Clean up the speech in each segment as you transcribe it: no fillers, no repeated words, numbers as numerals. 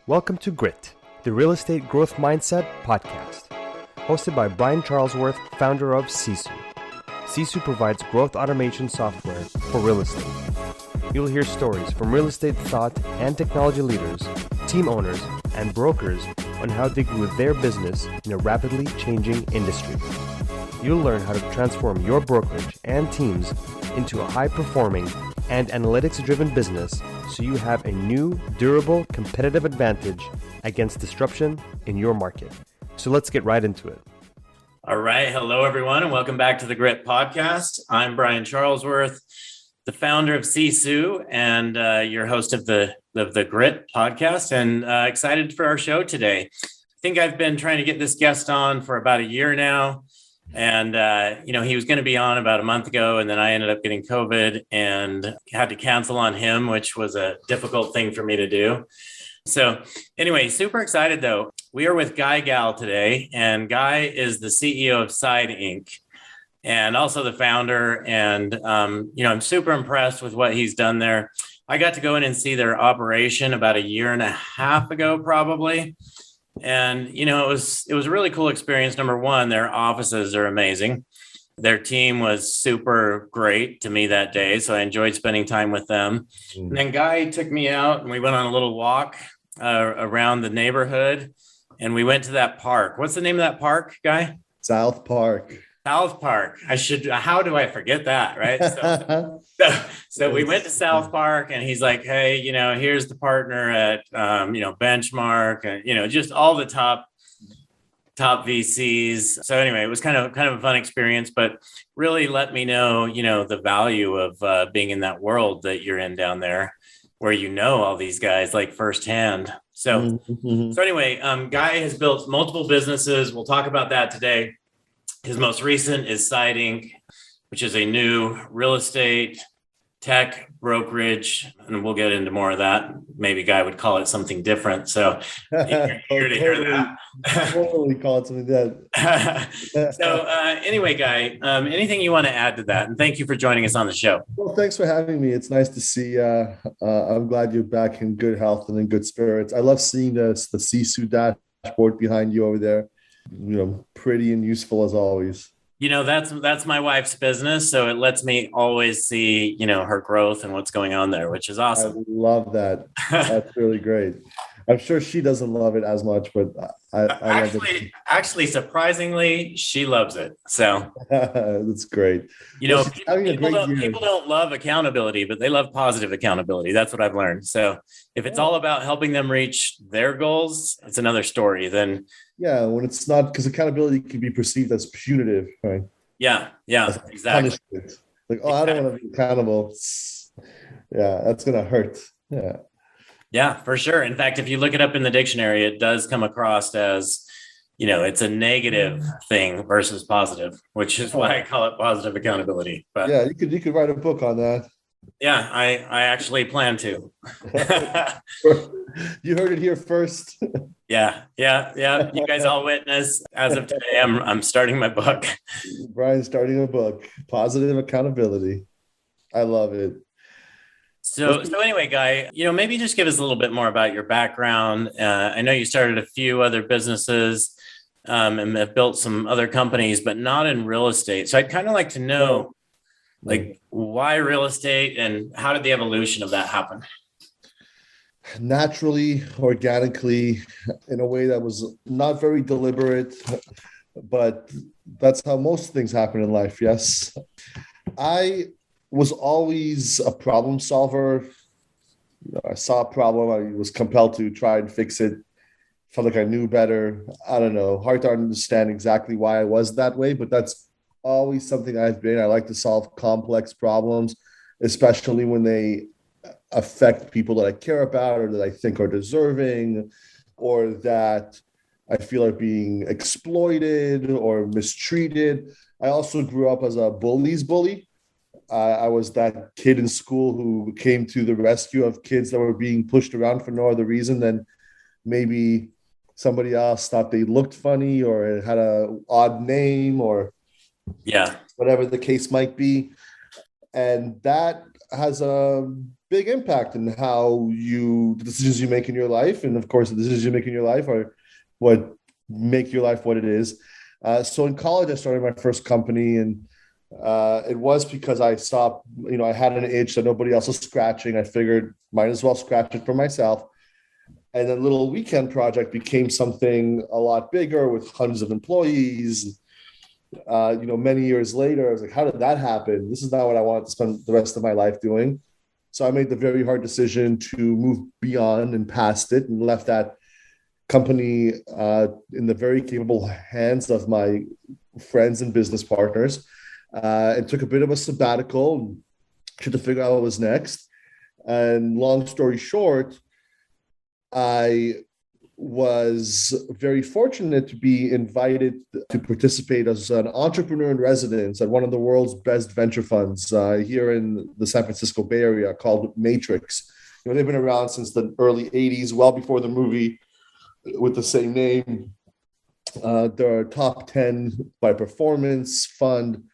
Welcome to Grit, the Real Estate Growth Mindset podcast, hosted by Brian Charlesworth, founder of Sisu. Sisu provides growth automation software for real estate. You'll hear stories from real estate thought and technology leaders, team owners, and brokers on how they grew their business in a rapidly changing industry. You'll learn how to transform your brokerage and teams into a high-performing and analytics-driven business so you have a new, durable, competitive advantage against disruption in your market. So let's get right into it. All right. Hello, everyone, and welcome back to the Grit podcast. I'm Brian Charlesworth, the founder of Sisu and your host of the Grit podcast, and excited for our show today. I think I've been trying to get this guest on for about a year now. And, he was going to be on about a month ago, and then I ended up getting COVID and had to cancel on him, which was a difficult thing for me to do. So anyway, super excited, though. We are with Guy Gal today, and Guy is the CEO of Side Inc. and also the founder. And, I'm super impressed with what he's done there. I got to go in and see their operation about a year and a half ago, probably. And, it was a really cool experience. Number one, their offices are amazing. Their team was super great to me that day. So I enjoyed spending time with them. And then Guy took me out and we went on a little walk around the neighborhood. And we went to that park. What's the name of that park, Guy? South Park. South Park. How do I forget that, right? So we went to South Park and he's like, hey, here's the partner at, Benchmark and, just all the top VCs. So anyway, it was kind of a fun experience, but really let me know, the value of being in that world that you're in down there where all these guys like firsthand. So anyway, Guy has built multiple businesses. We'll talk about that today. His most recent is Side Inc., which is a new real estate tech brokerage, and we'll get into more of that. Maybe Guy would call it something different. So you're here to hear that. Totally call it something that. So anyway, Guy, anything you want to add to that? And thank you for joining us on the show. Well, thanks for having me. It's nice to see. I'm glad you're back in good health and in good spirits. I love seeing the Sisu dashboard behind you over there. Pretty and useful as always. That's my wife's business. So it lets me always see, her growth and what's going on there, which is awesome. I love that. That's really great. I'm sure she doesn't love it as much, but I love it. Actually, surprisingly, she loves it. So that's great. People don't love accountability, but they love positive accountability. That's what I've learned. So if it's all about helping them reach their goals, it's another story. Then when it's not, because accountability can be perceived as punitive, right? Yeah, exactly. Punishment. Like, I don't want to be accountable. Yeah, that's gonna hurt. Yeah, for sure. In fact, if you look it up in the dictionary, it does come across as, it's a negative thing versus positive, which is why I call it positive accountability. But yeah, you could write a book on that. Yeah, I actually plan to. You heard it here first. Yeah. You guys all witness. As of today, I'm starting my book. Brian's starting a book, Positive Accountability. I love it. So anyway, Guy, maybe just give us a little bit more about your background. I know you started a few other businesses and have built some other companies, but not in real estate. So I'd kind of like to know, why real estate and how did the evolution of that happen? Naturally, organically, in a way that was not very deliberate, but that's how most things happen in life. Yes. I was always a problem solver. I saw a problem. I was compelled to try and fix it. Felt like I knew better. I don't know. Hard to understand exactly why I was that way, but that's always something I've been. I like to solve complex problems, especially when they affect people that I care about or that I think are deserving or that I feel are being exploited or mistreated. I also grew up as a bully's bully. I was that kid in school who came to the rescue of kids that were being pushed around for no other reason than maybe somebody else thought they looked funny or had an odd name or whatever the case might be. And that has big impact in the decisions you make in your life. And of course, the decisions you make in your life are what make your life what it is. So in college, I started my first company, and it was because I saw, I had an itch that nobody else was scratching. I figured might as well scratch it for myself. And a little weekend project became something a lot bigger with hundreds of employees. Many years later, I was like, how did that happen? This is not what I want to spend the rest of my life doing. So I made the very hard decision to move beyond and past it, and left that company in the very capable hands of my friends and business partners, and took a bit of a sabbatical and tried to figure out what was next. And long story short, I was very fortunate to be invited to participate as an entrepreneur in residence at one of the world's best venture funds here in the San Francisco Bay Area called Matrix. They've been around since the early 80s, well before the movie with the same name. They're a top 10 by performance fund,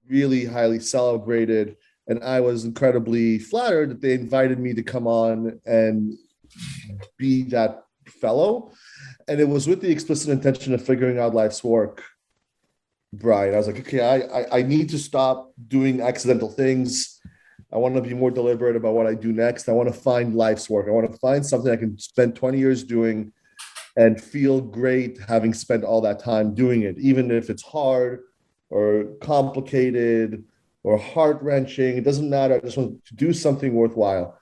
really highly celebrated. And I was incredibly flattered that they invited me to come on and be that fellow. And it was with the explicit intention of figuring out life's work, Brian. I was like, okay, I need to stop doing accidental things. I want to be more deliberate about what I do next. I want to find life's work. I want to find something I can spend 20 years doing and feel great having spent all that time doing it, even if it's hard or complicated or heart-wrenching. It doesn't matter. I just want to do something worthwhile.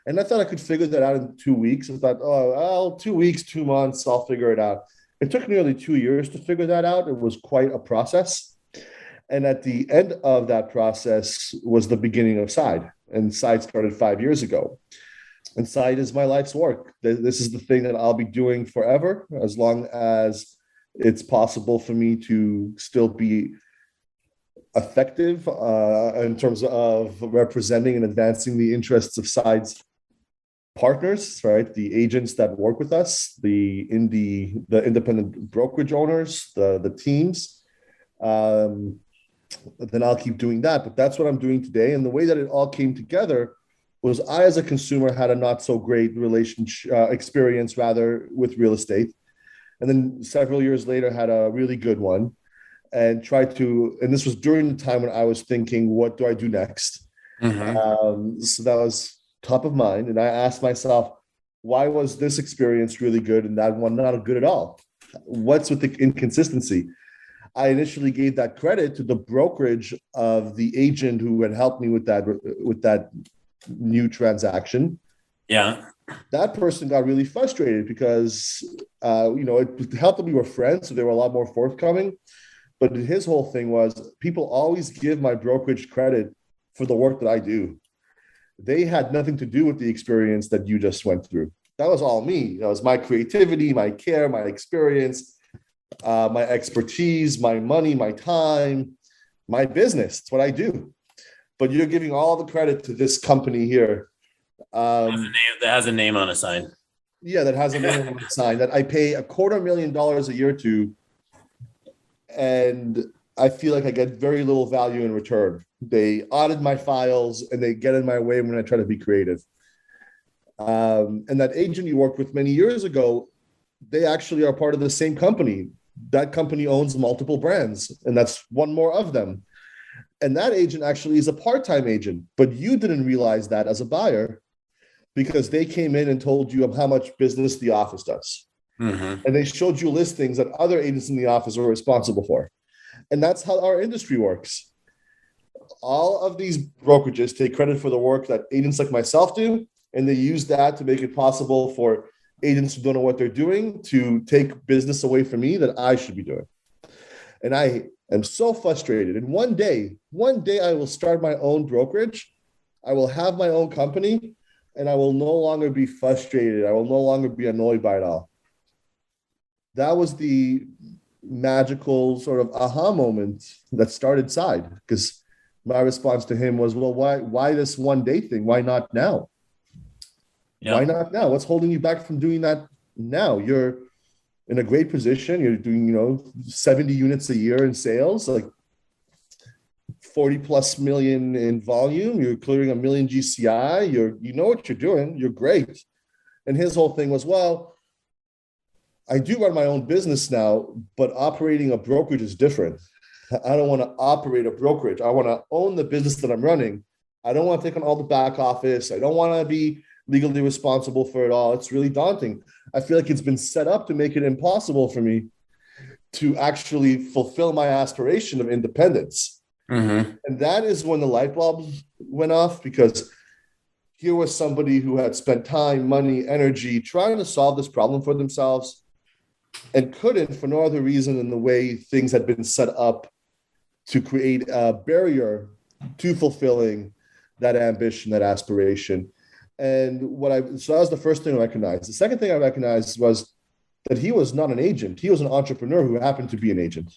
And I thought I could figure that out in 2 weeks. I thought, 2 weeks, 2 months, I'll figure it out. It took nearly 2 years to figure that out. It was quite a process. And at the end of that process was the beginning of Side. And Side started 5 years ago. And Side is my life's work. This is the thing that I'll be doing forever, as long as it's possible for me to still be effective in terms of representing and advancing the interests of Side's partners, right? The agents that work with us, the independent brokerage owners, the teams. Then I'll keep doing that. But that's what I'm doing today. And the way that it all came together was I, as a consumer, had a not so great experience with real estate. And then several years later, had a really good one, and and this was during the time when I was thinking, what do I do next? Mm-hmm. So that was top of mind. And I asked myself, why was this experience really good and that one not good at all? What's with the inconsistency? I initially gave that credit to the brokerage of the agent who had helped me with that new transaction. Yeah. That person got really frustrated because, it helped that we were friends, so they were a lot more forthcoming. But his whole thing was, people always give my brokerage credit for the work that I do. They had nothing to do with the experience that you just went through. That was all me. That was my creativity, my care, my experience, my expertise, my money, my time, my business. It's what I do. But you're giving all the credit to this company here. That has a name on a sign. Yeah, that has a name on a sign that I pay $250,000 a year to. And I feel like I get very little value in return. They audit my files and they get in my way when I try to be creative. And that agent you worked with many years ago, they actually are part of the same company. That company owns multiple brands, and that's one more of them. And that agent actually is a part-time agent, but you didn't realize that as a buyer because they came in and told you of how much business the office does. Mm-hmm. And they showed you listings that other agents in the office were responsible for. And that's how our industry works. All of these brokerages take credit for the work that agents like myself do, and they use that to make it possible for agents who don't know what they're doing to take business away from me that I should be doing. And I am so frustrated. And one day I will start my own brokerage. I will have my own company, and I will no longer be frustrated. I will no longer be annoyed by it all. That was the magical sort of aha moment that started Side, because my response to him was, well, why this one day thing? Why not now? Yep. Why not now? What's holding you back from doing that now? You're in a great position. You're doing, 70 units a year in sales. Like 40 plus million in volume. You're clearing 1 million GCI. You know what you're doing. You're great. And his whole thing was, well, I do run my own business now, but operating a brokerage is different. I don't want to operate a brokerage. I want to own the business that I'm running. I don't want to take on all the back office. I don't want to be legally responsible for it all. It's really daunting. I feel like it's been set up to make it impossible for me to actually fulfill my aspiration of independence. Mm-hmm. And that is when the light bulb went off, because here was somebody who had spent time, money, energy trying to solve this problem for themselves and couldn't, for no other reason than the way things had been set up to create a barrier to fulfilling that ambition, that aspiration. And so that was the first thing I recognized. The second thing I recognized was that he was not an agent. He was an entrepreneur who happened to be an agent.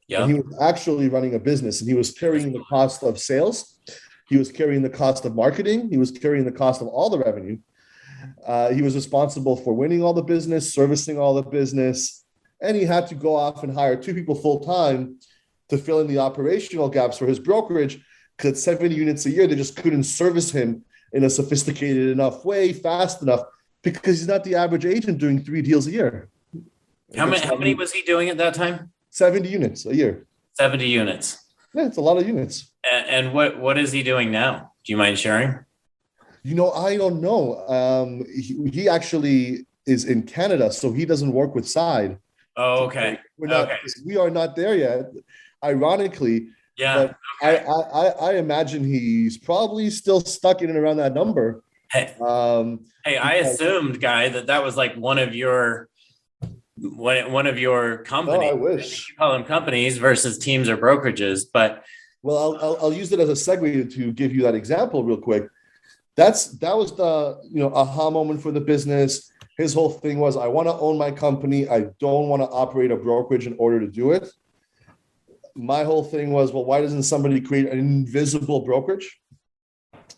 Yeah. And he was actually running a business, and he was carrying the cost of sales. He was carrying the cost of marketing. He was carrying the cost of all the revenue. He was responsible for winning all the business, servicing all the business, and he had to go off and hire 2 people full time to fill in the operational gaps for his brokerage, because at 70 units a year, they just couldn't service him in a sophisticated enough way, fast enough, because he's not the average agent doing 3 deals a year. How many was he doing at that time? 70 units a year. 70 units. Yeah, it's a lot of units. And what is he doing now? Do you mind sharing? I don't know. He actually is in Canada, so he doesn't work with Side. Oh, okay. We are not there yet, ironically. Yeah. But okay. I imagine he's probably still stuck in and around that number. Hey, I assumed, Guy, that was like one of your companies. No, I wish. You call them companies versus teams or brokerages, but well, I'll use it as a segue to give you that example real quick. That was the aha moment for the business. His whole thing was, I want to own my company. I don't want to operate a brokerage in order to do it. My whole thing was, well, why doesn't somebody create an invisible brokerage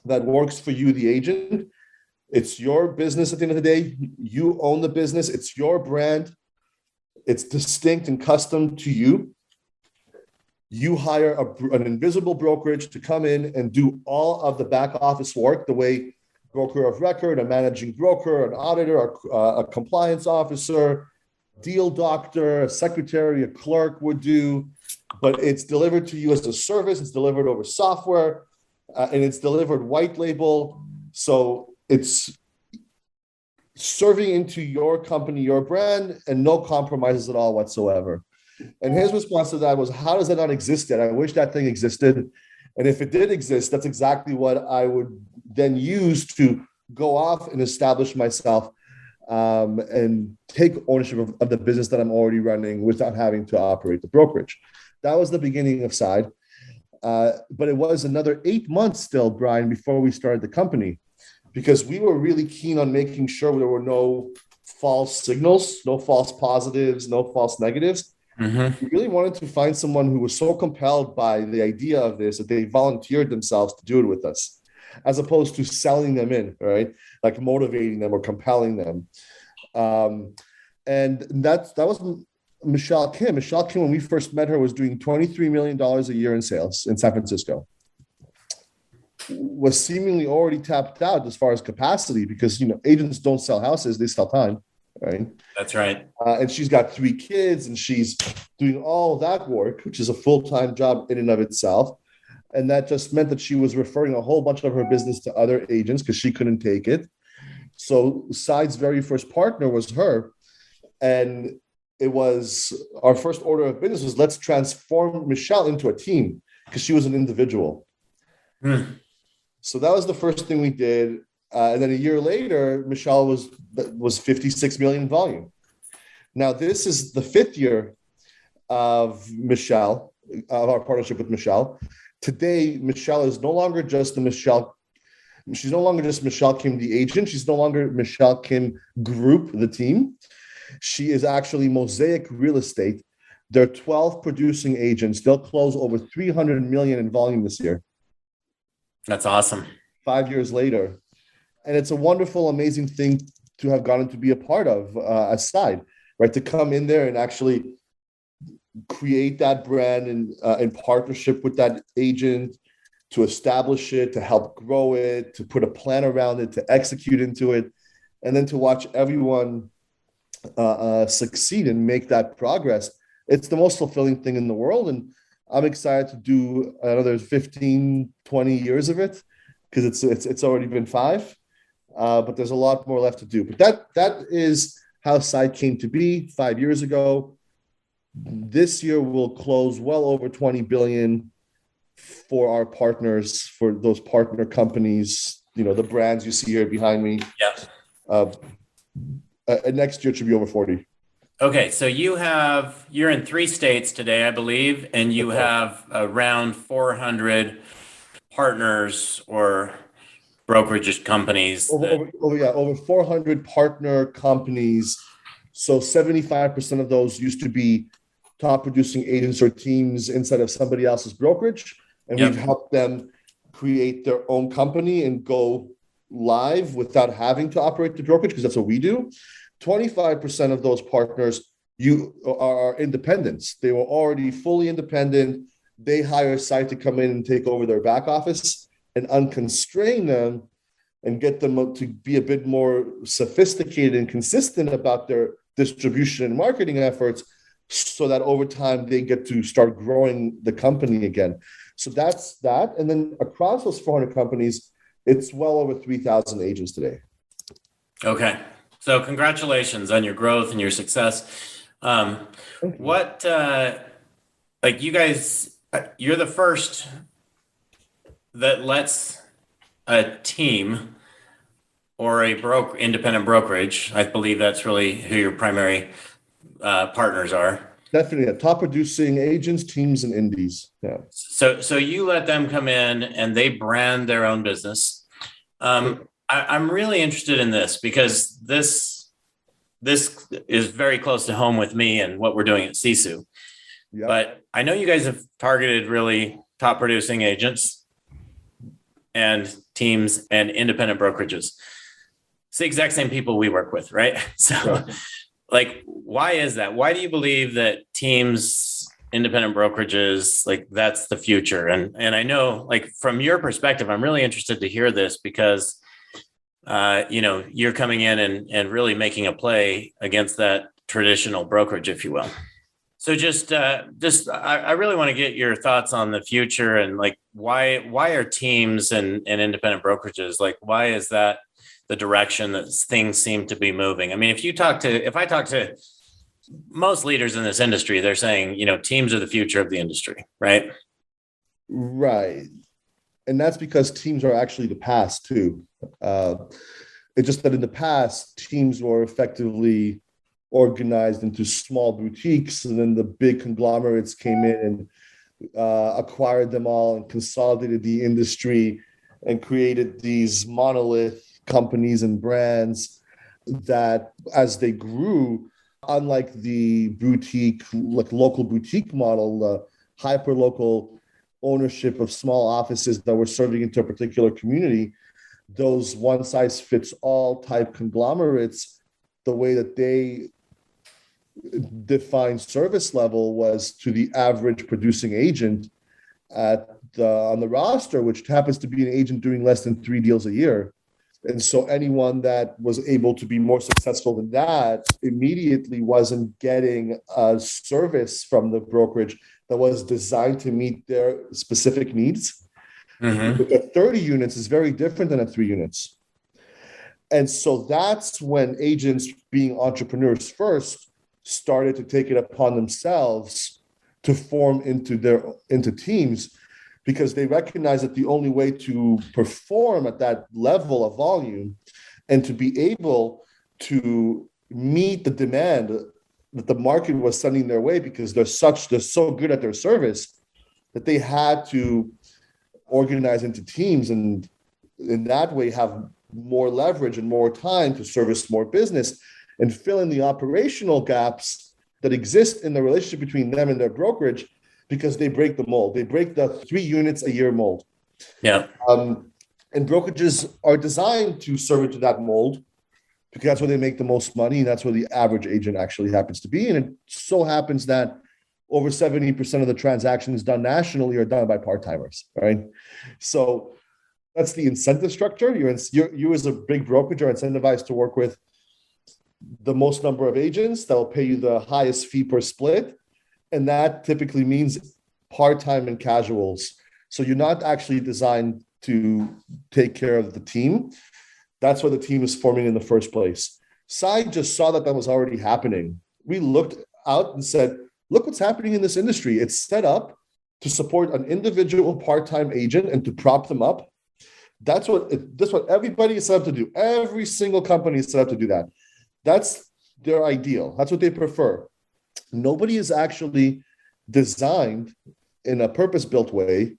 that works for you, the agent? It's your business at the end of the day. You own the business. It's your brand. It's distinct and custom to you. You hire an invisible brokerage to come in and do all of the back office work the way broker of record, a managing broker, an auditor, a compliance officer, deal doctor, a secretary, a clerk would do. But it's delivered to you as a service. It's delivered over software, and it's delivered white label. So it's serving into your company, your brand, and no compromises at all whatsoever. And his response to that was, how does that not exist yet? I wish that thing existed. And if it did exist, that's exactly what I would then use to go off and establish myself and take ownership of the business that I'm already running without having to operate the brokerage. That was the beginning of Side. But it was another 8 months still, Brian, before we started the company, because we were really keen on making sure there were no false signals, no false positives, no false negatives. Mm-hmm. We really wanted to find someone who was so compelled by the idea of this that they volunteered themselves to do it with us, as opposed to selling them in, right? Like motivating them or compelling them. And that was Michelle Kim. Michelle Kim, when we first met her, was doing $23 million a year in sales in San Francisco. Was seemingly already tapped out as far as capacity, because agents don't sell houses, they sell time, right? That's right. And she's got 3 kids, and she's doing all that work, which is a full-time job in and of itself. And that just meant that she was referring a whole bunch of her business to other agents because she couldn't take it. So Side's very first partner was her. And it was our first order of business was, let's transform Michelle into a team, because she was an individual. So that was the first thing we did. And then a year later, Michelle was 56 million in volume. Now, this is the 5th year of our partnership with Michelle. Today, Michelle is no longer just Michelle. She's no longer just Michelle Kim, the agent. She's no longer Michelle Kim Group, the team. She is actually Mosaic Real Estate. There are 12 producing agents. They'll close over 300 million in volume this year. That's awesome. 5 years later. And it's a wonderful, amazing thing to have gotten to be a part of, aside, right? To come in there and actually create that brand in partnership with that agent, to establish it, to help grow it, to put a plan around it, to execute into it, and then to watch everyone succeed and make that progress. It's the most fulfilling thing in the world. And I'm excited to do another 15, 20 years of it, because it's already been 5. But there's a lot more left to do. But that is how Site came to be 5 years ago. This year we'll close well over 20 billion for our partners, for those partner companies, the brands you see here behind me. Yeah. Next year it should be over 40. Okay, so you're in 3 states today, I believe, and you have around 400 partners or brokerage companies. Over 400 partner companies. So 75% of those used to be top producing agents or teams inside of somebody else's brokerage. And we've helped them create their own company and go live without having to operate the brokerage, because that's what we do. 25% of those partners are independents. They were already fully independent. They hire a site to come in and take over their back office and unconstrain them and get them to be a bit more sophisticated and consistent about their distribution and marketing efforts, so that over time they get to start growing the company again. So that's that. And then across those 400 companies, it's well over 3,000 agents today. Okay. So congratulations on your growth and your success. What, you guys, you're the first that lets a team or a independent brokerage, I believe that's really who your primary partners are. Definitely, top producing agents, teams, and indies. Yeah. So you let them come in and they brand their own business. I'm really interested in this because this is very close to home with me and what we're doing at Sisu. Yep. But I know you guys have targeted really top producing agents and teams and independent brokerages. It's the exact same people we work with, right? So why is that? Why do you believe that teams, independent brokerages, that's the future? And I know, from your perspective, I'm really interested to hear this because, you're coming in and really making a play against that traditional brokerage, if you will. So I really want to get your thoughts on the future and why are teams and independent brokerages, why is that the direction that things seem to be moving? I mean, if I talk to most leaders in this industry, they're saying, teams are the future of the industry, right? Right. And that's because teams are actually the past too. It's just that in the past, teams were effectively organized into small boutiques, and then the big conglomerates came in and acquired them all and consolidated the industry and created these monolith companies and brands that, as they grew, unlike the boutique, local boutique model, the hyper local ownership of small offices that were serving into a particular community, those one size fits all type conglomerates, the way that they defined service level was to the average producing agent on the roster, which happens to be an agent doing less than 3 deals a year. And so anyone that was able to be more successful than that immediately wasn't getting a service from the brokerage that was designed to meet their specific needs. Mm-hmm. But the 30 units is very different than a 3 units. And so that's when agents, being entrepreneurs first, started to take it upon themselves to form into teams, because they recognize that the only way to perform at that level of volume and to be able to meet the demand that the market was sending their way, because they're so good at their service, that they had to organize into teams and in that way have more leverage and more time to service more business and fill in the operational gaps that exist in the relationship between them and their brokerage, because they break the mold. They break the 3 units a year mold. Yeah. And brokerages are designed to serve into that mold, because that's where they make the most money, and that's where the average agent actually happens to be. And it so happens that over 70% of the transactions done nationally are done by part-timers, right? So that's the incentive structure. You as a big brokerage are incentivized to work with the most number of agents that will pay you the highest fee per split. And that typically means part-time and casuals. So you're not actually designed to take care of the team. That's why the team is forming in the first place. Side just saw that was already happening. We looked out and said, look what's happening in this industry. It's set up to support an individual part-time agent and to prop them up. That's what everybody is set up to do. Every single company is set up to do that. That's their ideal. That's what they prefer. Nobody is actually designed in a purpose-built way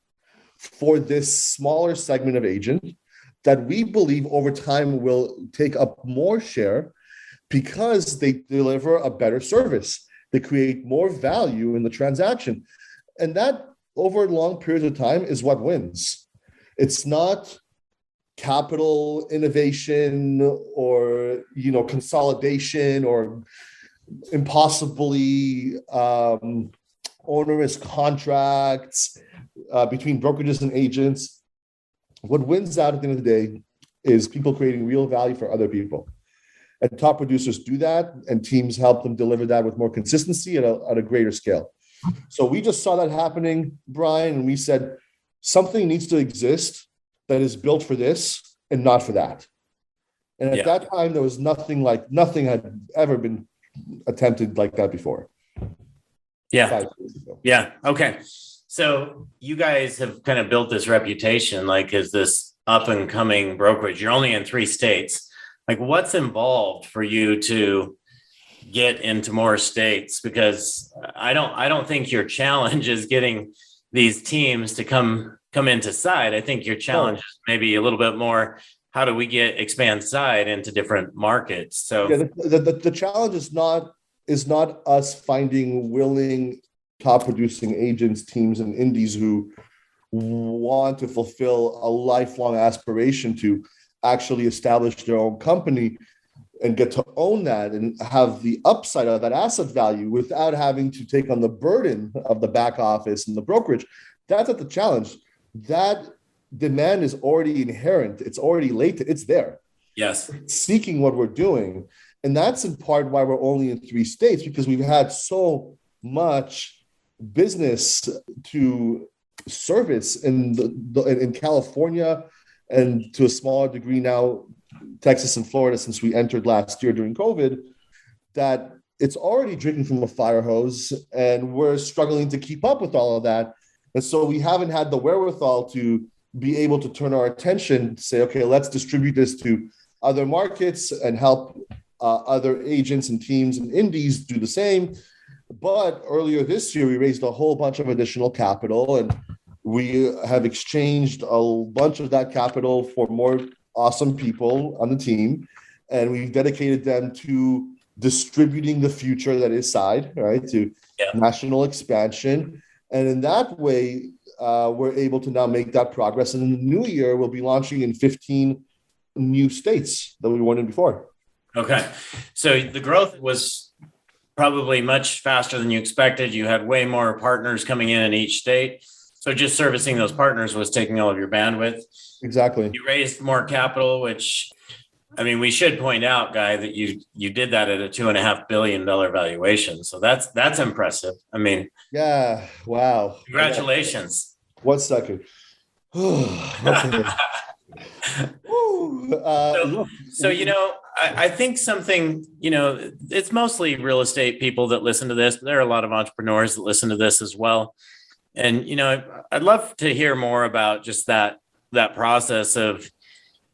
for this smaller segment of agent that we believe over time will take up more share because they deliver a better service. They create more value in the transaction. And that over long periods of time is what wins. It's not capital innovation or consolidation or impossibly onerous contracts between brokerages and agents. What wins out at the end of the day is people creating real value for other people. And top producers do that, and teams help them deliver that with more consistency at a greater scale. So we just saw that happening, Brian, and we said something needs to exist that is built for this and not for that. And at that time, there was nothing had ever been attempted like that before. Yeah. 5 years ago. Yeah. Okay. So you guys have kind of built this reputation, like as this up and coming brokerage. You're only in 3 states. Like, what's involved for you to get into more states? Because I don't think your challenge is getting these teams to come into Side. I think your challenge is maybe a little bit more, how do we expand Side into different markets? So the challenge is not us finding willing top producing agents, teams, and indies who want to fulfill a lifelong aspiration to actually establish their own company and get to own that and have the upside of that asset value without having to take on the burden of the back office and the brokerage. That's not the challenge. That demand is already inherent. It's already latent. It's there. Yes. It's seeking what we're doing. And that's in part why we're only in 3 states, because we've had so much business to service in California, and to a smaller degree now, Texas and Florida, since we entered last year during COVID, that it's already drinking from a fire hose, and we're struggling to keep up with all of that. And so we haven't had the wherewithal to be able to turn our attention to say, okay, let's distribute this to other markets and help other agents and teams and indies do the same. But earlier this year, we raised a whole bunch of additional capital, and we have exchanged a bunch of that capital for more awesome people on the team, and we've dedicated them to distributing the future that is Side, right, to national expansion. And in that way, we're able to now make that progress. And in the new year, we'll be launching in 15 new states that we weren't in before. Okay. So the growth was probably much faster than you expected. You had way more partners coming in each state. So just servicing those partners was taking all of your bandwidth. Exactly. You raised more capital, which, I mean, we should point out, Guy, that you did that at a $2.5 billion valuation. So that's impressive. I mean, yeah. Wow. Congratulations. 1 second. Okay. So, I think something, it's mostly real estate people that listen to this, but there are a lot of entrepreneurs that listen to this as well. And, I'd love to hear more about just that process of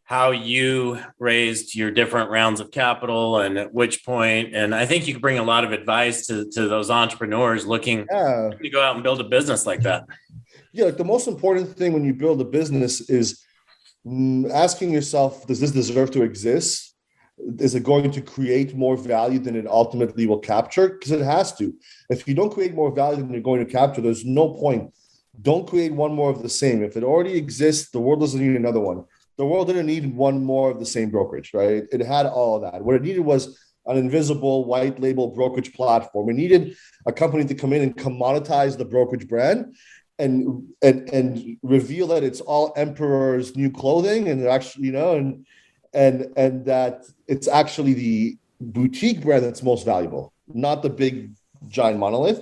how you raised your different rounds of capital and at which point. And I think you could bring a lot of advice to those entrepreneurs looking to go out and build a business like that. Yeah, the most important thing when you build a business is asking yourself, does this deserve to exist? Is it going to create more value than it ultimately will capture? Because it has to. If you don't create more value than you're going to capture, there's no point. Don't create one more of the same. If it already exists, the world doesn't need another one. The world didn't need one more of the same brokerage, right? It had all of that. What it needed was an invisible white label brokerage platform. We needed a company to come in and commoditize the brokerage brand and reveal that it's all Emperor's new clothing, and actually, and that it's actually the boutique brand that's most valuable, not the big giant monolith.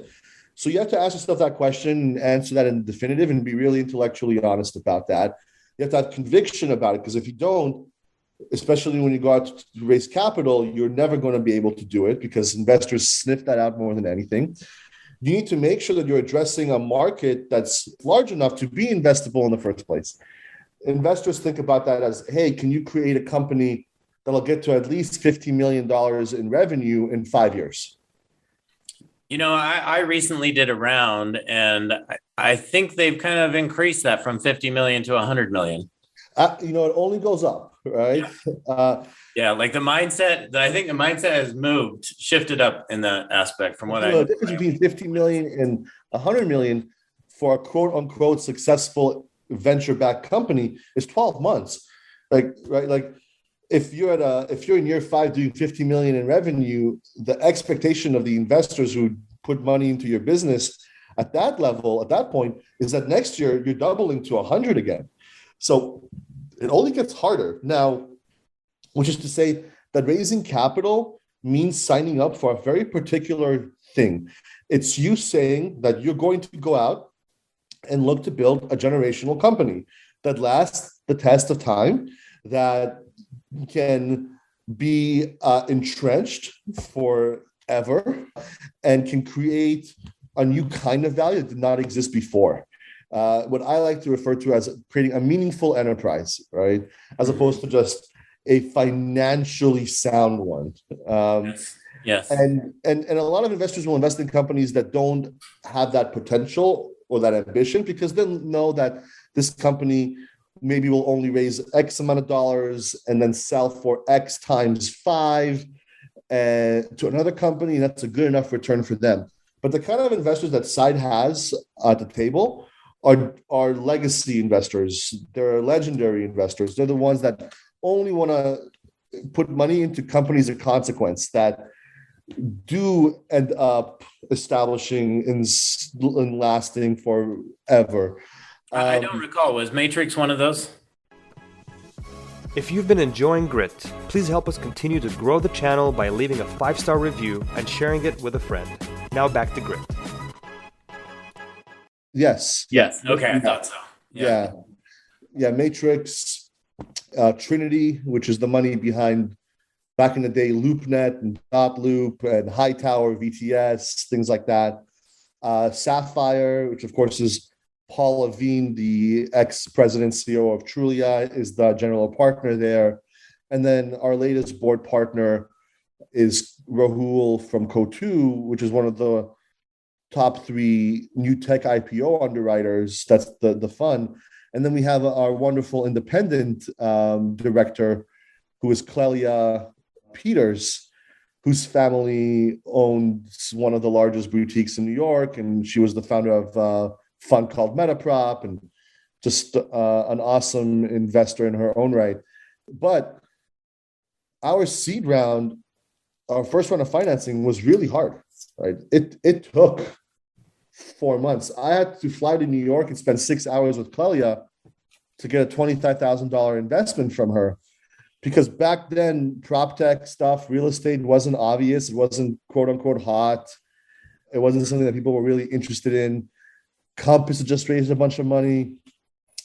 So you have to ask yourself that question and answer that in definitive and be really intellectually honest about that. You have to have conviction about it, because if you don't, especially when you go out to raise capital, you're never going to be able to do it because investors sniff that out more than anything. You need to make sure that you're addressing a market that's large enough to be investable in the first place. Investors think about that as, hey, can you create a company that'll get to at least $50 million in revenue in 5 years? I recently did a round, and I think they've kind of increased that from 50 million to 100 million. It only goes up, right? Yeah, like I think the mindset has shifted up in that aspect from what I know. The difference between 50 million and 100 million for a quote unquote successful venture-backed company is 12 months. If you're in year 5 doing 50 million in revenue, the expectation of the investors who put money into your business at that level, at that point, is that next year you're doubling to 100 again. So it only gets harder now, which is to say that raising capital means signing up for a very particular thing. It's you saying that you're going to go out and look to build a generational company that lasts the test of time, that can be entrenched forever, and can create a new kind of value that did not exist before. What I like to refer to as creating a meaningful enterprise, right? As opposed to just a financially sound one. Yes. And a lot of investors will invest in companies that don't have that potential or that ambition, because they'll know that this company maybe will only raise X amount of dollars and then sell for X times 5 to another company, and that's a good enough return for them. But the kind of investors that Side has at the table are legacy investors. They're legendary investors. They're the ones that only want to put money into companies of consequence that do end up establishing and lasting forever. I don't recall. Was Matrix one of those? If you've been enjoying Grit, please help us continue to grow the channel by leaving a 5-star review and sharing it with a friend. Now back to Grit. Yes. Okay, I thought so. Yeah. Matrix, Trinity, which is the money behind, back in the day, LoopNet and Dotloop and Hightower, VTS, things like that. Sapphire, which of course is Paul Levine, the ex-president CEO of Trulia, is the general partner there. And then our latest board partner is Rahul from Cotu, which is one of the top 3 new tech IPO underwriters. That's the fund. And then we have our wonderful independent director, who is Clelia Peters, whose family owns one of the largest boutiques in New York. And she was the founder of a fund called Metaprop, and just an awesome investor in her own right. But our seed round, our first round of financing, was really hard, right? It took 4 months. I had to fly to New York and spend 6 hours with Clelia to get a $25,000 investment from her, because back then prop tech stuff, real estate, wasn't obvious. It wasn't quote unquote hot. It wasn't something that people were really interested in. Compass had just raised a bunch of money.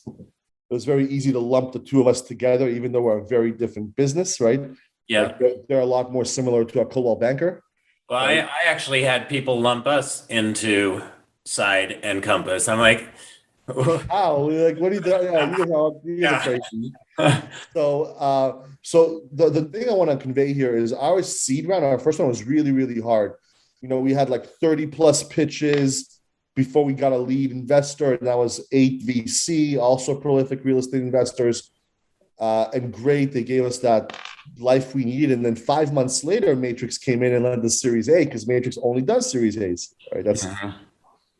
It was very easy to lump the two of us together, even though we're a very different business, right? Yeah. They're a lot more similar to a Coldwell Banker. Well, right? I actually had people lump us into Side and Compass. I'm like, how? Like, what are you doing? You're crazy. So the thing I want to convey here is our seed round, our first one, was really, really hard. We had like 30 plus pitches before we got a lead investor, and that was 8 VC, also prolific real estate investors. And great, they gave us that life we needed. And then 5 months later, Matrix came in and led the Series A, because Matrix only does Series A's, right? That's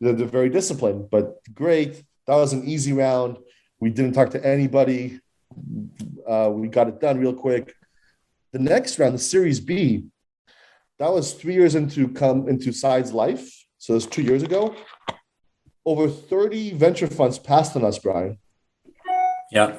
they're very disciplined, but great. That was an easy round. We didn't talk to anybody. We got it done real quick. The next round, the Series B, that was 3 years into Side's life. So it was 2 years ago. Over 30 venture funds passed on us, Brian. Yeah.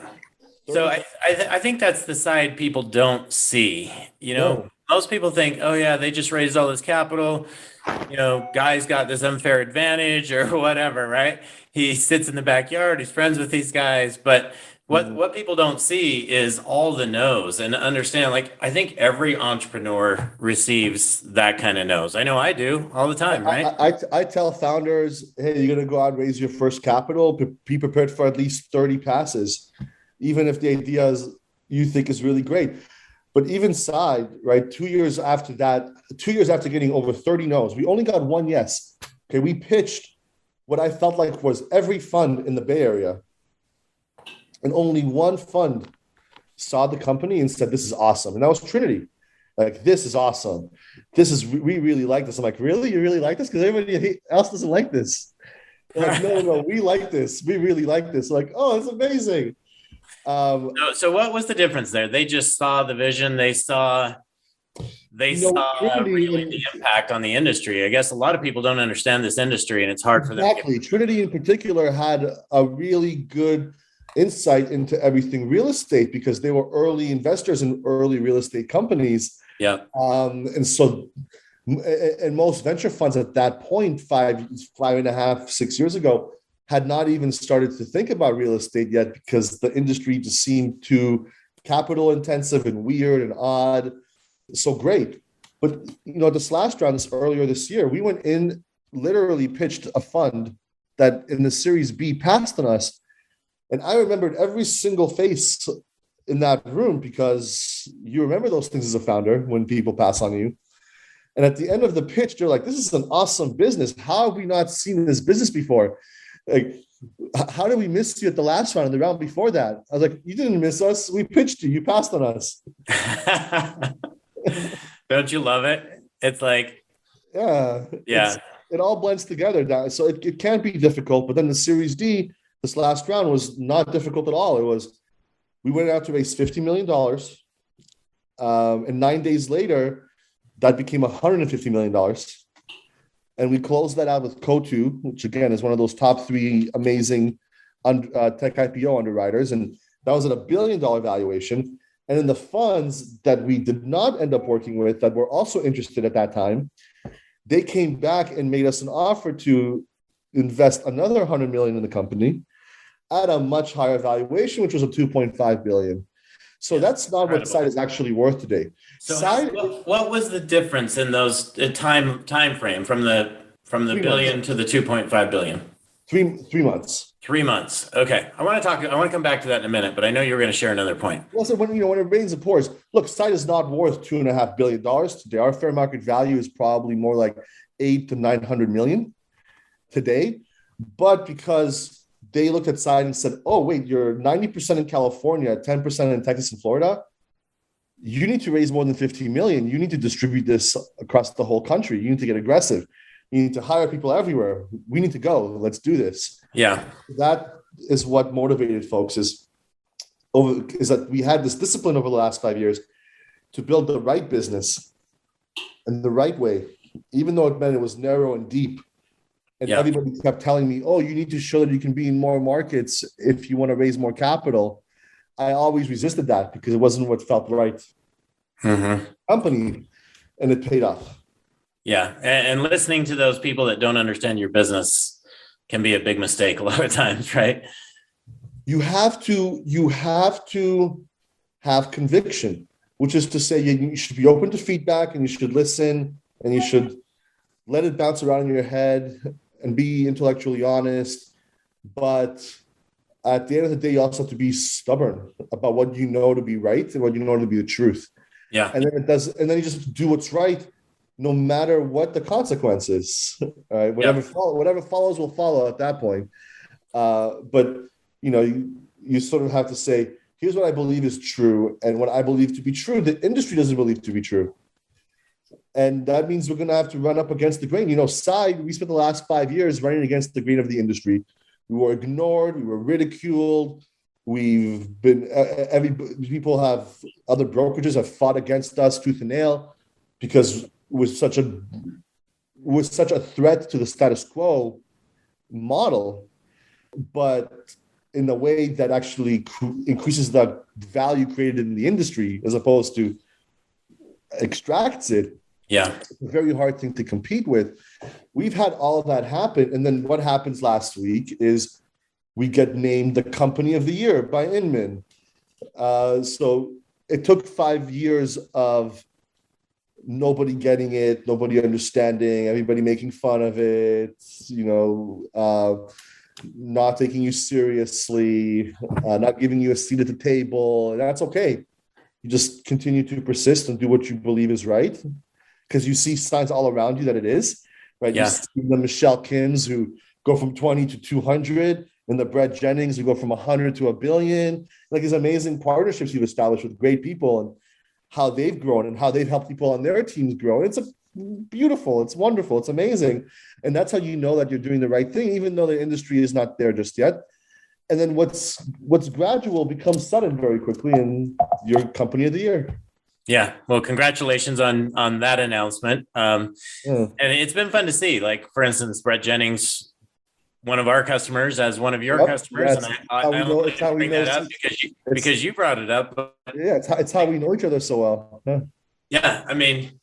So I think that's the side people don't see. No. Most people think, oh yeah, they just raised all this capital. Guy's got this unfair advantage or whatever, right? He sits in the backyard, he's friends with these guys. But what people don't see is all the no's, and understand, like, I think every entrepreneur receives that kind of no's. I know I do all the time, right? I tell founders, hey, you're going to go out and raise your first capital. Be prepared for at least 30 passes, even if the idea you think is really great. But even Side, right, 2 years after that, 2 years after getting over 30 no's, we only got one yes. Okay, we pitched what I felt like was every fund in the Bay Area. And only one fund saw the company and said, this is awesome. And that was Trinity. Like, this is awesome. We really like this. I'm like, really? You really like this? Because everybody else doesn't like this. They're like, no, we like this. We really like this. Like, oh, it's amazing. So what was the difference there? They just saw the vision. They saw really the impact on the industry. I guess a lot of people don't understand this industry, and it's hard for them. Exactly. Trinity in particular had a really good insight into everything real estate because they were early investors in early real estate companies. Yeah. And most venture funds at that point, 5.5, 6 years ago, had not even started to think about real estate yet because the industry just seemed too capital intensive and weird and odd. So great. But, this last round, earlier this year, we went in, literally pitched a fund that in the Series B passed on us. And I remembered every single face in that room because you remember those things as a founder when people pass on you. And at the end of the pitch, they're like, this is an awesome business. How have we not seen this business before? Like, how did we miss you at the last round and the round before that? I was like, you didn't miss us. We pitched you. You passed on us. Don't you love it? It's like, yeah. It all blends together now. So it can be difficult. But then the Series D, this last round, was not difficult at all. We went out to raise $50 million. And 9 days later, that became $150 million. And we closed that out with Cotu, which again is one of those top 3 amazing tech IPO underwriters. And that was at $1 billion valuation. And in the funds that we did not end up working with that were also interested at that time, they came back and made us an offer to invest another $100 million in the company at a much higher valuation, which was a $2.5 billion. So that's not incredible. What Side is actually worth today. So what was the difference in those time frame from the billion to the 2.5 billion? 3 months. 3 months. Okay. I want to come back to that in a minute, but I know you were going to share another point. Well, so when it rains, it pours. Look, Side is not worth $2.5 billion today. Our fair market value is probably more like 800 to 900 million today. But because they looked at Side and said, oh, wait, you're 90% in California, 10% in Texas and Florida. You need to raise more than 50 million. You need to distribute this across the whole country. You need to get aggressive. You need to hire people everywhere. We need to go. Let's do this. Yeah. That is what motivated folks is that we had this discipline over the last 5 years to build the right business in the right way, even though it meant it was narrow and deep. And everybody kept telling me, oh, you need to show that you can be in more markets if you want to raise more capital. I always resisted that because it wasn't what felt right. Company, and it paid off. Yeah. And listening to those people that don't understand your business can be a big mistake a lot of times, right? You have to have conviction, which is to say you should be open to feedback and you should listen and you should let it bounce around in your head and be intellectually honest. But at the end of the day, you also have to be stubborn about what you know to be right and what you know to be the truth. Yeah. And then you just do what's right, no matter what the consequences. Right? Whatever follows will follow at that point. But you sort of have to say, here's what I believe is true, and what I believe to be true, the industry doesn't believe to be true. And that means we're going to have to run up against the grain. Side, we spent the last 5 years running against the grain of the industry. We were ignored. We were ridiculed. We've been, other brokerages have fought against us tooth and nail because was such a threat to the status quo model, but in a way that actually increases the value created in the industry as opposed to extracts it. Yeah. It's a very hard thing to compete with. We've had all of that happen. And then what happens last week is we get named the company of the year by Inman. So it took 5 years of nobody getting it, nobody understanding, everybody making fun of it, not taking you seriously, not giving you a seat at the table. And that's okay. You just continue to persist and do what you believe is right, because you see signs all around you that it is, right? Yeah. You see the Michelle Kims who go from 20 to 200, and the Brett Jennings who go from 100 to 1 billion. Like these amazing partnerships you've established with great people and how they've grown and how they've helped people on their teams grow. It's beautiful. It's wonderful. It's amazing. And that's how you know that you're doing the right thing, even though the industry is not there just yet. And then what's gradual becomes sudden very quickly, and you're company of the year. Yeah. Well, congratulations on that announcement. And it's been fun to see, like, for instance, Brett Jennings, one of our customers, as one of your customers. Yeah, and I only bring that up because you brought it up. Yeah. It's how we know each other so well. Yeah. I mean,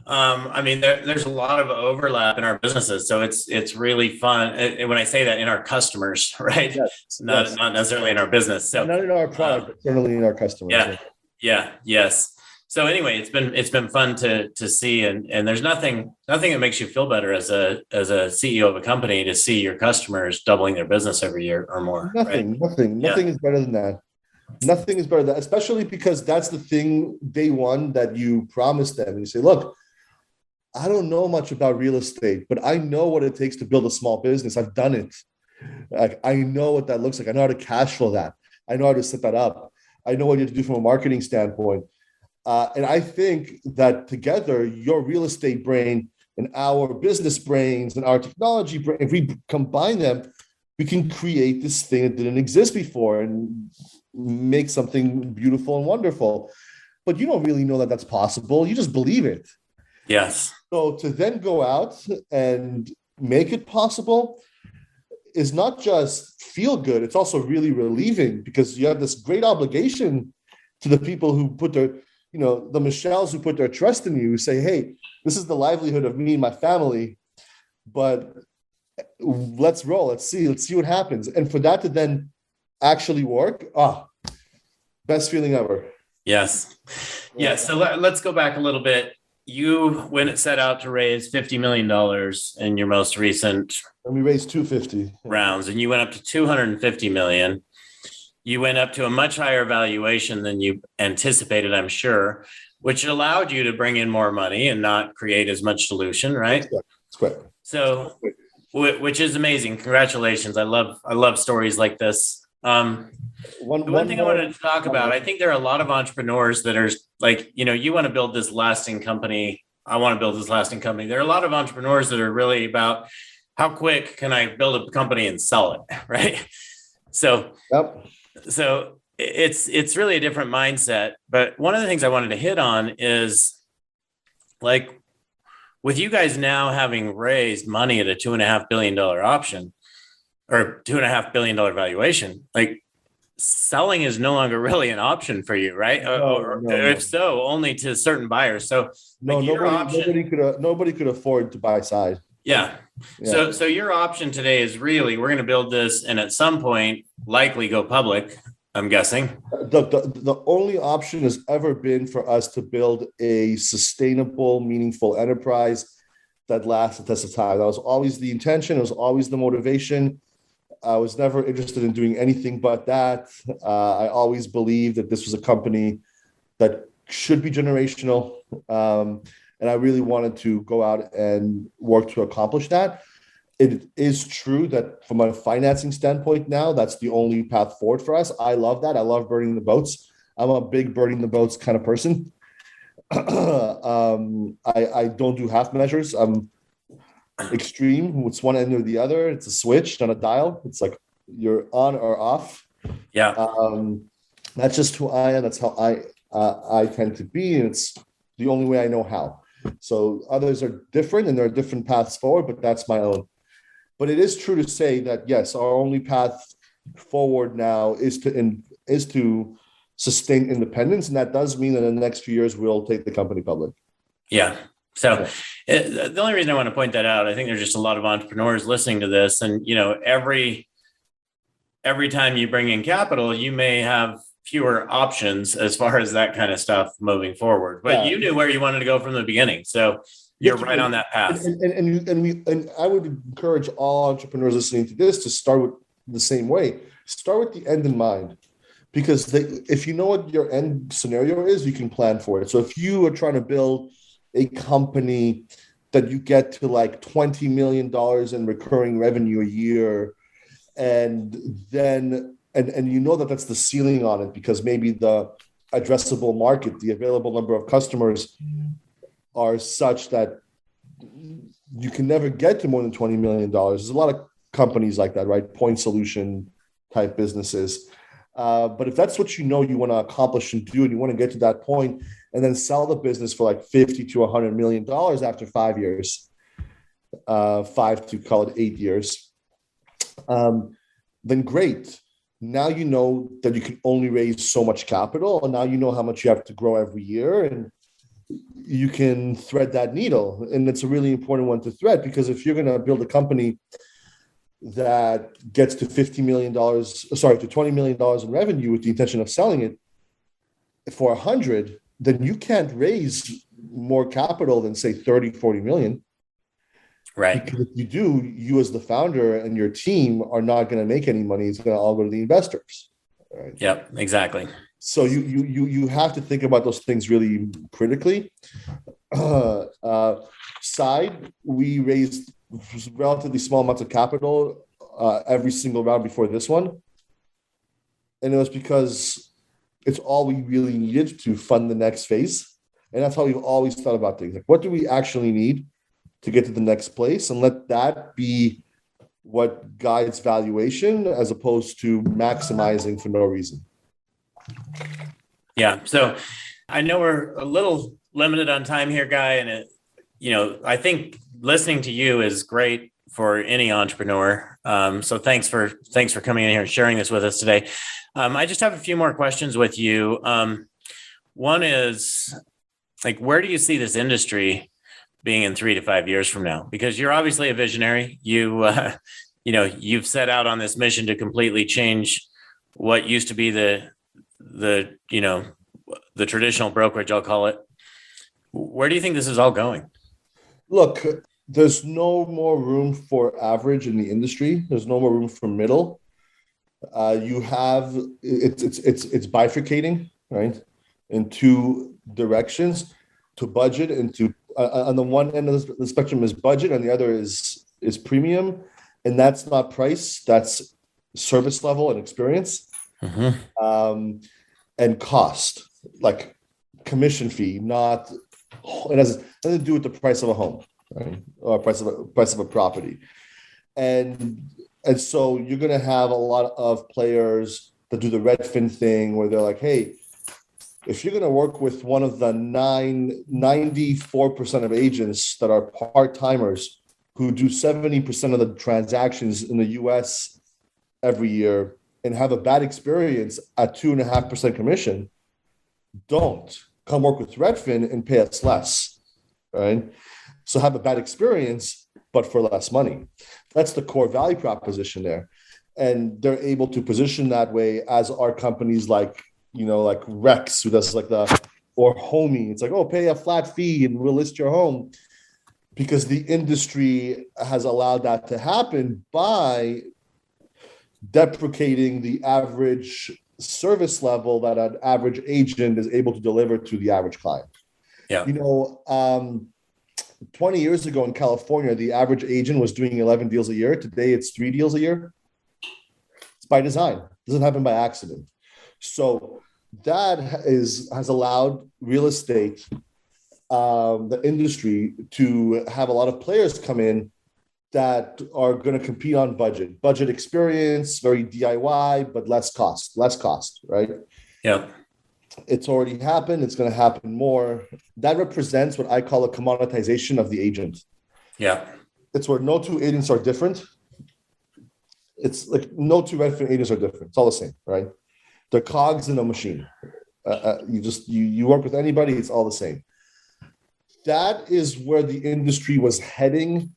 there's a lot of overlap in our businesses, so it's really fun. When I say that, in our customers, right? Yes, not necessarily in our business. So not in our product, but certainly in our customers. Yes. So anyway, it's been fun to see, and there's nothing that makes you feel better as a CEO of a company to see your customers doubling their business every year or more. Nothing is better than that. Nothing is better than that, especially because that's the thing day one that you promise them. And you say, look, I don't know much about real estate, but I know what it takes to build a small business. I've done it. Like, I know what that looks like. I know how to cash flow that. I know how to set that up. I know what you have to do from a marketing standpoint. And I think that together, your real estate brain and our business brains and our technology brain, if we combine them, we can create this thing that didn't exist before and make something beautiful and wonderful. But you don't really know that that's possible. You just believe it. Yes. So to then go out and make it possible is not just feel good. It's also really relieving, because you have this great obligation to the people who put their, the Michelles who put their trust in you, who say, hey, this is the livelihood of me and my family, but let's roll. Let's see what happens. And for that to then actually work, best feeling ever. Yes. Yeah. So let's go back a little bit. You, when it set out to raise $50 million in your most recent, and we raised 250 rounds, and you went up to 250 million. You went up to a much higher valuation than you anticipated, I'm sure, which allowed you to bring in more money and not create as much dilution, right? That's correct. So, which is amazing. Congratulations. I love stories like this. One thing I wanted to talk about, I think there are a lot of entrepreneurs that are like, you want to build this lasting company. I want to build this lasting company. There are a lot of entrepreneurs that are really about how quick can I build a company and sell it, right? So, So it's really a different mindset. But one of the things I wanted to hit on is, like, with you guys now having raised money at a $2.5 billion option or $2.5 billion valuation, like, selling is no longer really an option for you, right? No. If so, only to certain buyers. So nobody could afford to buy side. Yeah. So your option today is really, we're going to build this and at some point likely go public, I'm guessing. The only option has ever been for us to build a sustainable, meaningful enterprise that lasts the test of time. That was always the intention. It was always the motivation. I was never interested in doing anything but that. I always believed that this was a company that should be generational. And I really wanted to go out and work to accomplish that. It is true that from a financing standpoint now, that's the only path forward for us. I love that. I love burning the boats. I'm a big burning the boats kind of person. I don't do half measures. I'm extreme. It's one end or the other. It's a switch, not a dial. It's like you're on or off. Yeah. That's just who I am. That's how I tend to be. And it's the only way I know how. So others are different and there are different paths forward, but that's my own. But it is true to say that, yes, our only path forward now is to sustain independence. And that does mean that in the next few years, we'll take the company public. Yeah. So the only reason I want to point that out, I think there's just a lot of entrepreneurs listening to this. And, every time you bring in capital, you may have fewer options as far as that kind of stuff moving forward. But you knew where you wanted to go from the beginning. So you're right on that path. And I would encourage all entrepreneurs listening to this to start with the same way. Start with the end in mind. Because if you know what your end scenario is, you can plan for it. So if you are trying to build a company that you get to like $20 million in recurring revenue a year, and then and you know that that's the ceiling on it, because maybe the addressable market, the available number of customers are such that you can never get to more than $20 million. There's a lot of companies like that, right? Point solution type businesses. But if that's what you want to accomplish and do, and you want to get to that point and then sell the business for like $50 to $100 million after 5 years, 5 to call it 8 years, then great. Now you know that you can only raise so much capital, and now you know how much you have to grow every year, and you can thread that needle. And it's a really important one to thread, because if you're going to build a company that gets to $20 million in revenue with the intention of selling it for 100, then you can't raise more capital than say 30, 40 million. Right. Because if you do, you as the founder and your team are not going to make any money. It's going to all go to the investors. Right? Yep, exactly. So you have to think about those things really critically. We raised relatively small amounts of capital every single round before this one. And it was because it's all we really needed to fund the next phase. And that's how we've always thought about things. Like, what do we actually need to get to the next place? And let that be what guides valuation, as opposed to maximizing for no reason. Yeah. So I know we're a little limited on time here, Guy. And I think listening to you is great for any entrepreneur. So thanks for coming in here and sharing this with us today. I just have a few more questions with you. One is, like, where do you see this industry being in 3 to 5 years from now? Because you're obviously a visionary. You've set out on this mission to completely change what used to be the traditional brokerage, I'll call it. Where do you think this is all going? Look, there's no more room for average in the industry. There's no more room for middle. It's bifurcating, right, in two directions, to budget and to on the one end of the spectrum is budget, and the other is premium, and that's not price, that's service level and experience. Mm-hmm. And cost, like commission fee, it has nothing to do with the price of a home, right, or price of a property, and so you're going to have a lot of players that do the Redfin thing, where they're like, hey, if you're going to work with one of the 94% of agents that are part-timers who do 70% of the transactions in the US every year and have a bad experience at 2.5% commission, don't come work with Redfin and pay us less, right? So have a bad experience, but for less money. That's the core value proposition there. And they're able to position that way, as are companies like Rex, who does or Homey. It's like, oh, pay a flat fee and we'll list your home, because the industry has allowed that to happen by deprecating the average service level that an average agent is able to deliver to the average client. Yeah. 20 years ago in California, the average agent was doing 11 deals a year. Today, it's 3 deals a year. It's by design. It doesn't happen by accident. So that has allowed real estate, the industry, to have a lot of players come in that are going to compete on budget experience, very DIY, but less cost, right? Yeah. It's already happened. It's going to happen more. That represents what I call a commoditization of the agent. Yeah. It's where no two agents are different. It's like no two Redfin agents are different. It's all the same, right? They're cogs in a machine. You work with anybody, it's all the same. That is where the industry was heading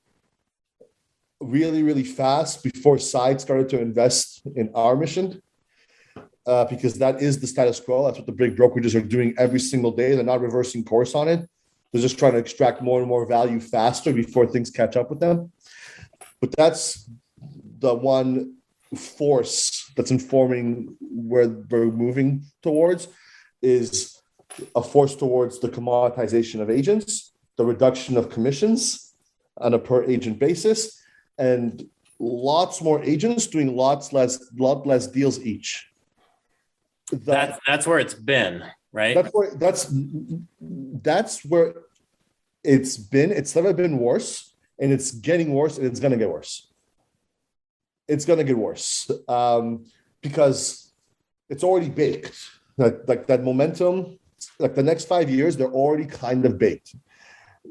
really, really fast before Side started to invest in our mission. Because that is the status quo. That's what the big brokerages are doing every single day. They're not reversing course on it. They're just trying to extract more and more value faster before things catch up with them. But that's the one force that's informing where we're moving towards, is a force towards the commoditization of agents, the reduction of commissions on a per agent basis, and lots more agents doing lot less deals each. That's where it's been, right? That's where it's been. It's never been worse, and it's getting worse, and it's going to get worse. It's going to get worse because it's already baked. Like that momentum, like the next 5 years, they're already kind of baked.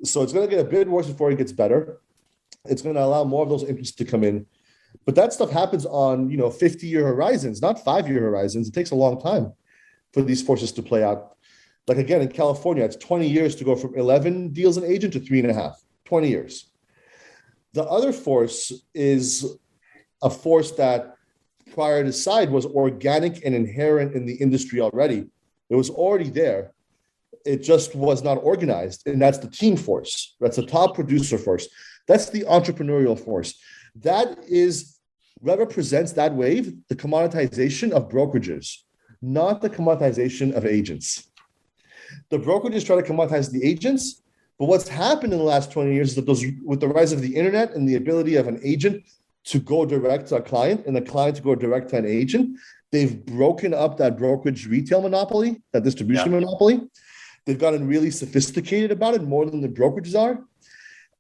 So it's going to get a bit worse before it gets better. It's going to allow more of those interests to come in. But that stuff happens on 50-year horizons, not 5-year horizons. It takes a long time for these forces to play out. Like again, in California, it's 20 years to go from 11 deals an agent to 3.5. 20 years. The other force is a force that prior to Side was organic and inherent in the industry already. It was already there. It just was not organized. And that's the team force. That's the top producer force. That's the entrepreneurial force. That represents that wave, the commoditization of brokerages, not the commoditization of agents. The brokerages try to commoditize the agents, but what's happened in the last 20 years is that with the rise of the internet and the ability of an agent to go direct to a client and a client to go direct to an agent, they've broken up that brokerage retail monopoly, that distribution monopoly. They've gotten really sophisticated about it, more than the brokerages are.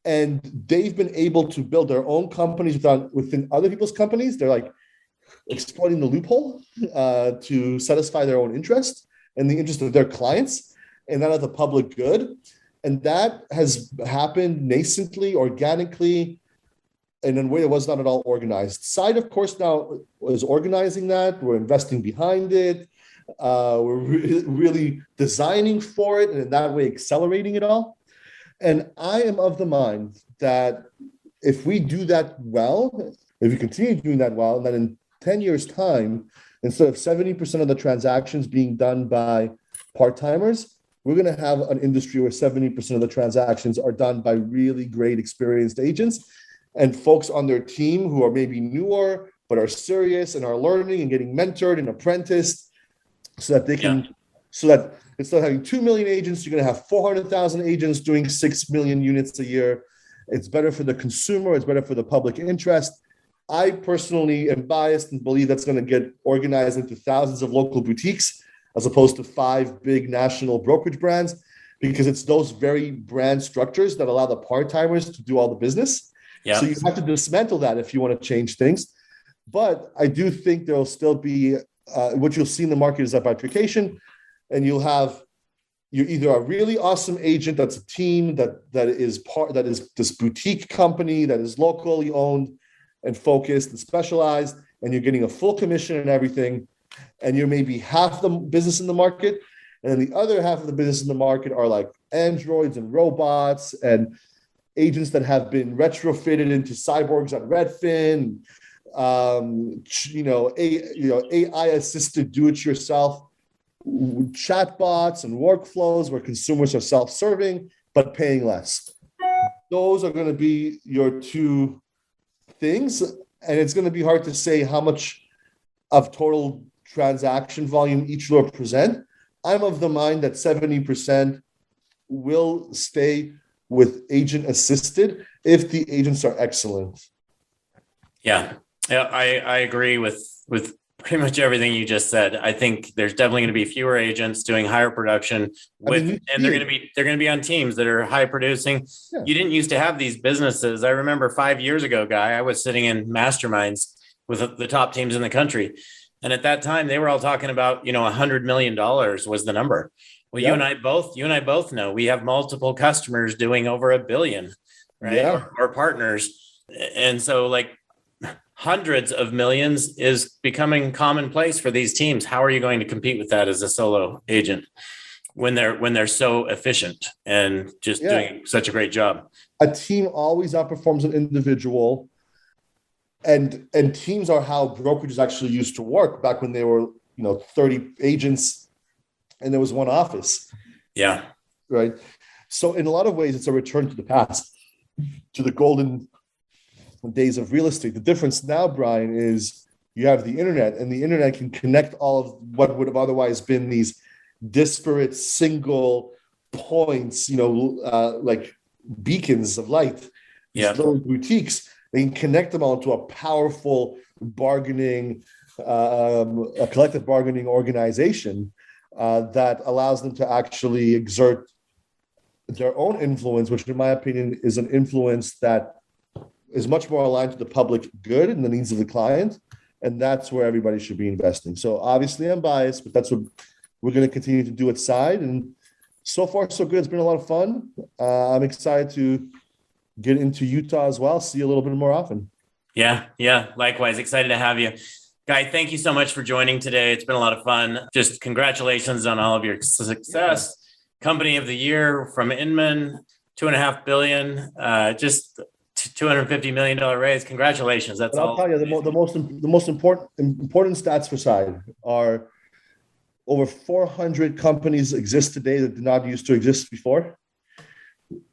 And they've been able to build their own companies within other people's companies. They're like exploiting the loophole to satisfy their own interest and the interest of their clients and that of the public good. And that has happened nascently, organically, in a way that was not at all organized. Side, of course, now is organizing that. We're investing behind it. We're really designing for it, and in that way accelerating it all. And I am of the mind that if we do that well, if we continue doing that well, then in 10 years' time, instead of 70% of the transactions being done by part-timers, we're going to have an industry where 70% of the transactions are done by really great experienced agents and folks on their team who are maybe newer, but are serious and are learning and getting mentored and apprenticed so that they can, so that instead of having 2 million agents, you're going to have 400,000 agents doing 6 million units a year. It's better for the consumer. It's better for the public interest. I personally am biased and believe that's going to get organized into thousands of local boutiques as opposed to 5 big national brokerage brands, because it's those very brand structures that allow the part-timers to do all the business. Yeah. So you have to dismantle that if you want to change things. But I do think there will still be, what you'll see in the market is that bifurcation, and you're either a really awesome agent that's a team that is this boutique company that is locally owned and focused and specialized, and you're getting a full commission and everything, and you're maybe half the business in the market, and then the other half of the business in the market are like androids and robots and agents that have been retrofitted into cyborgs on Redfin, AI assisted do-it-yourself chatbots and workflows where consumers are self-serving but paying less. Those are going to be your two things, and it's going to be hard to say how much of total transaction volume each will represent. I'm of the mind that 70% will stay with agent assisted if the agents are excellent. Yeah, I agree with pretty much everything you just said. I think there's definitely going to be fewer agents doing higher production and they're going to be on teams that are high producing. Yeah. You didn't used to have these businesses. I remember 5 years ago, Guy, I was sitting in masterminds with the top teams in the country, And at that time, they were all talking about, $100 million was the number. Well, you and I both know we have multiple customers doing over $1 billion, right? Yeah. Or partners. And so like hundreds of millions is becoming commonplace for these teams. How are you going to compete with that as a solo agent when they're so efficient and just doing such a great job? A team always outperforms an individual. And teams are how brokerages actually used to work back when they were, 30 agents and there was one office. Yeah. Right. So in a lot of ways, it's a return to the past, to the golden days of real estate. The difference now, Brian, is you have the internet, and the internet can connect all of what would have otherwise been these disparate single points, like beacons of light, these little boutiques. They can connect them all into a powerful bargaining, a collective bargaining organization that allows them to actually exert their own influence, which in my opinion is an influence that is much more aligned to the public good and the needs of the client. And that's where everybody should be investing. So obviously I'm biased, but that's what we're going to continue to do at Side. And so far, so good. It's been a lot of fun. I'm excited to get into Utah as well, see you a little bit more often. Yeah. Likewise. Excited to have you. Guy, thank you so much for joining today. It's been a lot of fun. Just congratulations on all of your success. Company of the Year from Inman, $2.5 billion, just $250 million raise. Congratulations. That's all. I'll tell you, the most important stats for Side are over 400 companies exist today that did not used to exist before.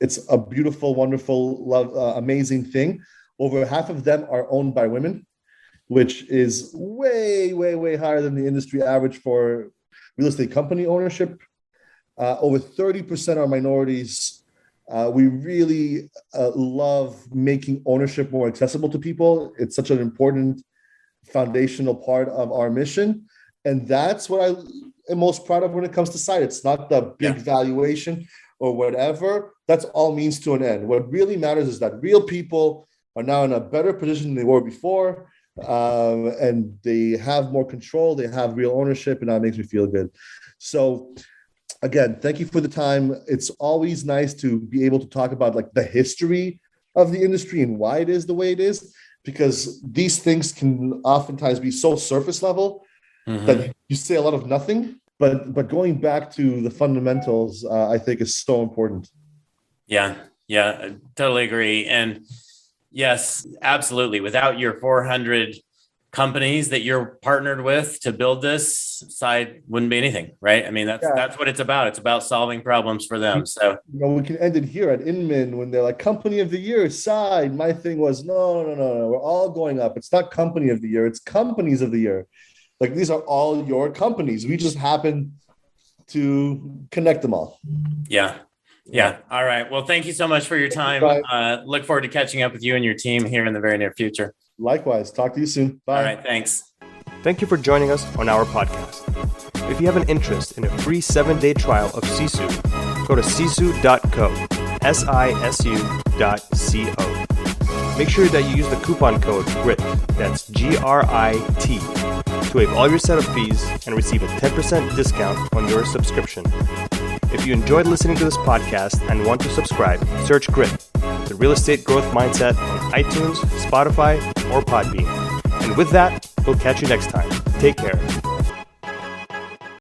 It's a beautiful, wonderful, amazing thing. Over half of them are owned by women, which is way, way, way higher than the industry average for real estate company ownership. Over 30% are minorities. We really love making ownership more accessible to people. It's such an important foundational part of our mission. And that's what I am most proud of when it comes to Side. It's not the big valuation or whatever. That's all means to an end. What really matters is that real people are now in a better position than they were before. And they have more control. They have real ownership, and that makes me feel good. So again, thank you for the time. It's always nice to be able to talk about like the history of the industry and why it is the way it is, because these things can oftentimes be so surface level that you say a lot of nothing. But going back to the fundamentals, I think is so important. Yeah, I totally agree. And yes, absolutely. Without your 400 companies that you're partnered with to build this, Side wouldn't be anything, right? I mean, that's what it's about. It's about solving problems for them. So we can end it here at Inman when they're like Company of the Year, Side. My thing was no. We're all going up. It's not Company of the Year. It's Companies of the Year. Like these are all your companies. We just happen to connect them all. Yeah. All right. Well, thank you so much for your time. Look forward to catching up with you and your team here in the very near future. Likewise. Talk to you soon. Bye. All right. Thanks. Thank you for joining us on our podcast. If you have an interest in a free 7-day trial of Sisu, go to sisu.co, sisu.co. Make sure that you use the coupon code GRIT, that's GRIT, to waive all your setup fees and receive a 10% discount on your subscription. If you enjoyed listening to this podcast and want to subscribe, search GRIT, the Real Estate Growth Mindset, on iTunes, Spotify, or Podbean. And with that, we'll catch you next time. Take care.